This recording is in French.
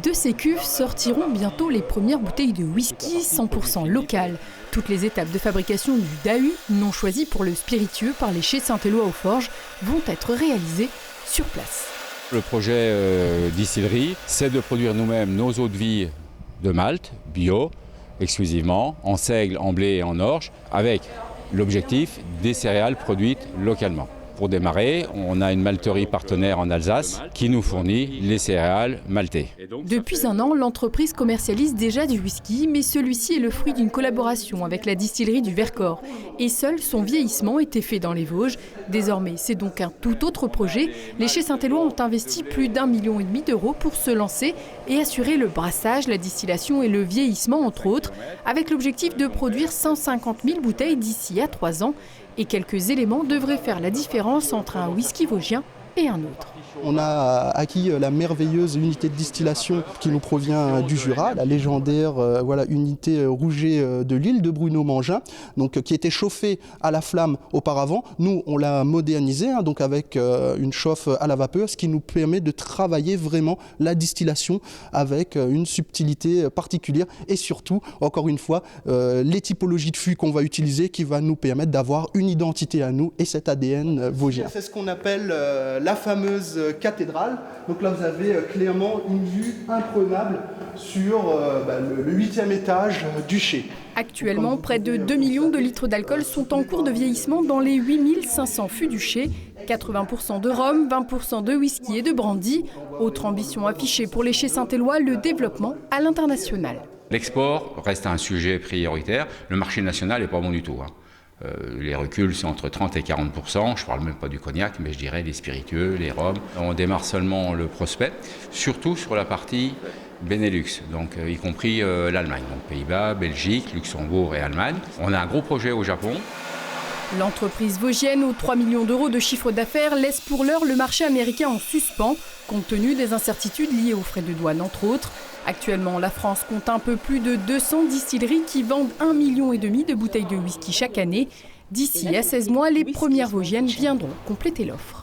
De ces cuves sortiront bientôt les premières bouteilles de whisky 100% local. Toutes les étapes de fabrication du Dahu, non choisi pour le spiritueux par les chais Saint-Éloi aux Forges, vont être réalisées sur place. Le projet distillerie, c'est de produire nous-mêmes nos eaux de vie de malt, bio, exclusivement, en seigle, en blé et en orge, avec l'objectif des céréales produites localement. Pour démarrer, on a une malterie partenaire en Alsace qui nous fournit les céréales maltées. Depuis un an, l'entreprise commercialise déjà du whisky, mais celui-ci est le fruit d'une collaboration avec la distillerie du Vercors. Et seul son vieillissement était fait dans les Vosges. Désormais, c'est donc un tout autre projet. Les chais Saint-Éloi ont investi plus d'1,5 million d'euros pour se lancer et assurer le brassage, la distillation et le vieillissement, entre autres, avec l'objectif de produire 150 000 bouteilles d'ici à 3 ans. Et quelques éléments devraient faire la différence entre un whisky vosgien et un autre. On a acquis la merveilleuse unité de distillation qui nous provient du Jura, la légendaire unité Rouget de l'île de Bruno Mangin, donc, qui était chauffée à la flamme auparavant. Nous, on l'a modernisée donc avec une chauffe à la vapeur, ce qui nous permet de travailler vraiment la distillation avec une subtilité particulière et surtout, encore une fois, les typologies de fûts qu'on va utiliser qui va nous permettre d'avoir une identité à nous et cet ADN vosgien. C'est ce qu'on appelle la fameuse cathédrale. Donc là, vous avez clairement une vue imprenable sur le 8e étage du chai. Actuellement, près de 2 millions de litres d'alcool sont en cours de vieillissement dans les 8500 fûts du chai. 80% de rhum, 20% de whisky et de brandy. Autre ambition affichée pour les chais Saint-Éloi, le développement à l'international. L'export reste un sujet prioritaire. Le marché national n'est pas bon du tout. Les reculs sont entre 30 et 40%, je ne parle même pas du cognac, mais je dirais les spiritueux, les rhums. On démarre seulement le prospect, surtout sur la partie Benelux, donc y compris l'Allemagne, donc Pays-Bas, Belgique, Luxembourg et Allemagne. On a un gros projet au Japon. L'entreprise vosgienne aux 3 millions d'euros de chiffre d'affaires laisse pour l'heure le marché américain en suspens, compte tenu des incertitudes liées aux frais de douane entre autres. Actuellement, la France compte un peu plus de 200 distilleries qui vendent 1,5 million de bouteilles de whisky chaque année. D'ici à 16 mois, les premières vosgiennes viendront compléter l'offre.